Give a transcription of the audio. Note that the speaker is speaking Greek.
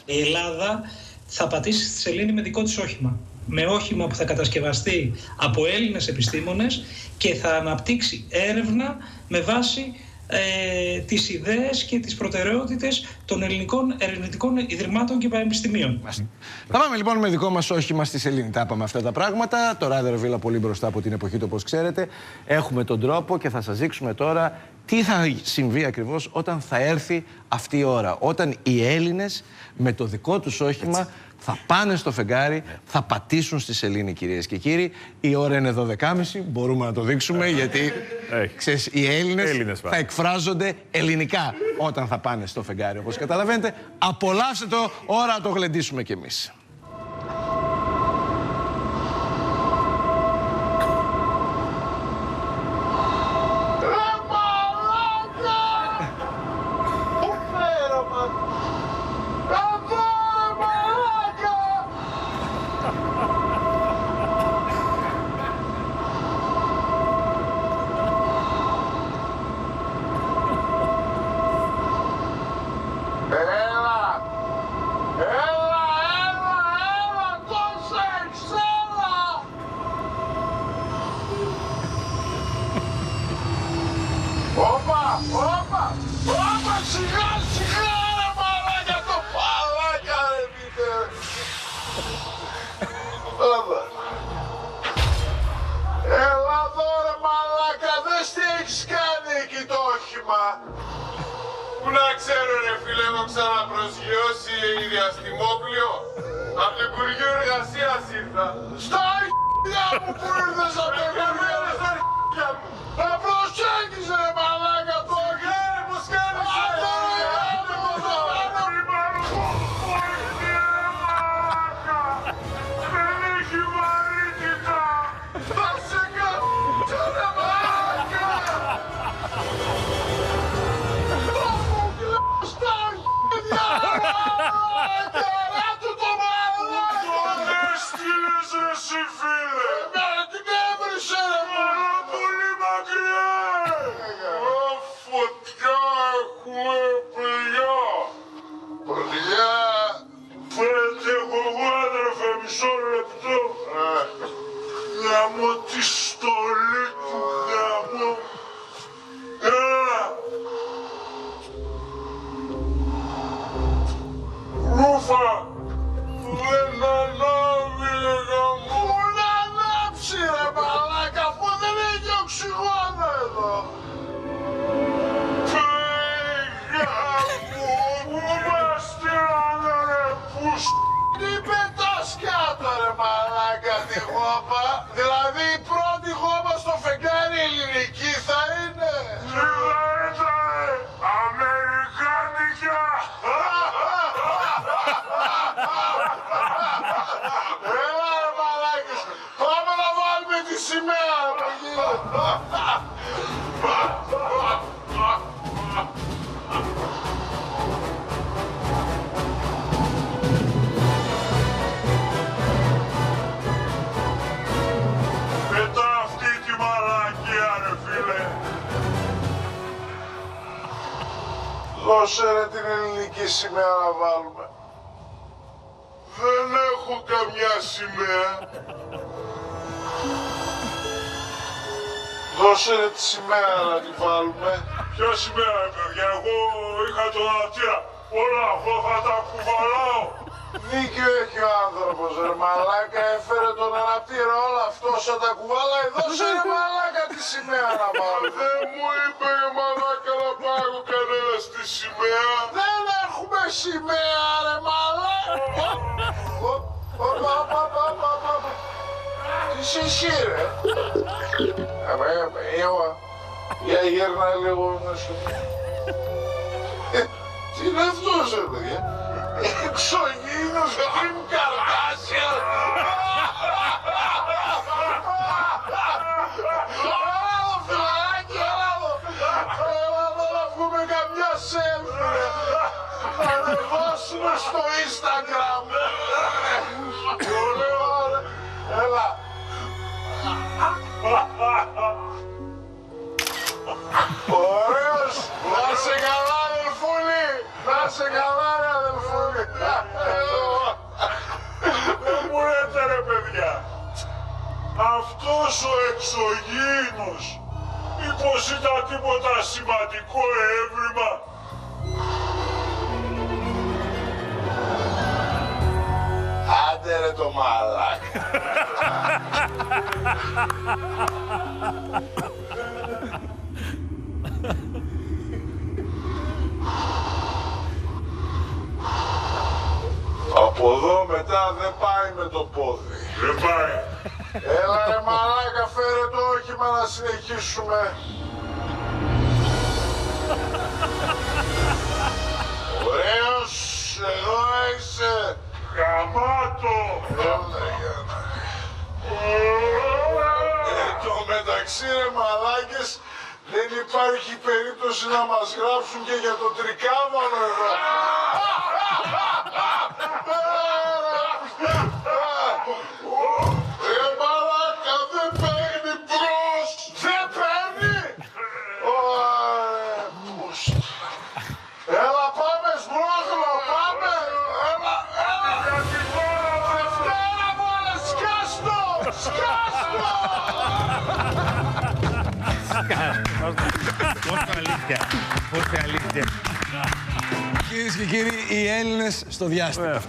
Η Ελλάδα θα πατήσει στη σελήνη με δικό της όχημα. Με όχημα που θα κατασκευαστεί από Έλληνες επιστήμονες και θα αναπτύξει έρευνα με βάση τις ιδέες και τις προτεραιότητες των ελληνικών ερευνητικών ιδρυμάτων και πανεπιστημίων. Θα πάμε λοιπόν με δικό μας όχημα στη σελήνη. Τα είπαμε αυτά τα πράγματα. Το Ράδιο Ρεβίλα πολύ μπροστά από την εποχή του, όπως ξέρετε. Έχουμε τον τρόπο και θα σας δείξουμε τώρα τι θα συμβεί ακριβώς όταν θα έρθει αυτή η ώρα. Όταν οι Έλληνες με το δικό τους όχημα θα πάνε στο φεγγάρι, θα πατήσουν στη σελήνη, κυρίες και κύριοι. Η ώρα είναι 12.30, μπορούμε να το δείξουμε, γιατί ξέρεις, οι Έλληνες θα εκφράζονται ελληνικά όταν θα πάνε στο φεγγάρι, όπως καταλαβαίνετε. Απολαύστε το, ώρα να το γλεντήσουμε κι εμείς. Έλα εδώ ρε μαλάκα, δες τι έχεις κάνει εκεί το όχημα. Πού να ξέρω ρε φίλε, έχω ξαναπροσγειώσει διαστημόπλιο. Απ' το Υπουργείο Εργασίας ήρθα. Στα αρχίδια μου που ήρθες απ' το Υπουργείο Εργασίας μου. Να προσέχεις ρε μαλάκα το όχημα. Πώς κάνεις γαμώ τη στολή του γαμώ. Έλα. Ρούφα. Δεν ανάβει ρε γαμώ. Πού να ανάψει ρε μαλάκα, αφού δεν έχει οξυγόνο εδώ. Γαμώ, πού μας στείλανε ρε πούς. Τι πετάς κάτω ρε μαλάκα τη χώπα. Δηλαδή η πρώτη χώπα στο φεγγάρι ελληνική θα είναι. Τι θα ήτανε, αμερικάνικα. Έλα ρε μαλάκες, πάμε να βάλουμε τη σημαία. Δώσε ρε την ελληνική σημαία να βάλουμε. Δεν έχω καμιά σημαία. Δώσε ρε τη σημαία να τη βάλουμε. Ποια σημαία ρε παιδιά, εγώ είχα τον αναπτήρα. Όλα εγώ θα τα κουβαλάω. Δίκιο έχει ο άνθρωπος ρε μαλάκα, έφερε τον αναπτήρα όλα αυτό σαν τα κουβάλαει. Δώσε ρε μαλάκα τη σημαία να βάλουμε. Δεν μου είπε η μαλάκα να πάγω κανένα στη σημαία. Δεν έχουμε σημαία ρε μαλάκα. Τι είσαι εσύ ρε. Για γέρνα λίγο να σου. Τι είναι αυτός ρε παιδιά. Εξωγήινος Kim Kardashian. Έλα εδώ φιλαράκι, έλα εδώ. Έλα εδώ να βγούμε καμιά selfie. Να ανεβάσουμε στο Instagram. Πολύ ωραία. Έλα. Ωραίος. Να σε καλά αδελφούλη. Να σε καλά ρε αδελφούλη. εξωγήινος. Μήπως ήταν τίποτα σημαντικό έβριμα. Άντε ρε το μαλάκα. Από εδώ μετά δεν πάει με το πόδι. Δεν πάει. Έλα ρε μαλάκα, φέρε το όχημα να συνεχίσουμε. Ωραίος, εδώ είσαι. Γαμάτο. Το μεταξύ ρε μαλάκες, δεν υπάρχει περίπτωση να μας γράψουν και για το τρικάβαλο εδώ. Ρε μαλάκα, δεν παίρνει μπρος! Δεν παίρνει! Έλα πάμε σμπρόχλο, πάμε! Έλα, έλα! Δευτέρα μόλι, σκάστο! Σκάστο! Πόσο αλήθεια. Πόσο αλήθεια. Κυρίες και κύριοι, οι Έλληνες στο διάστημα.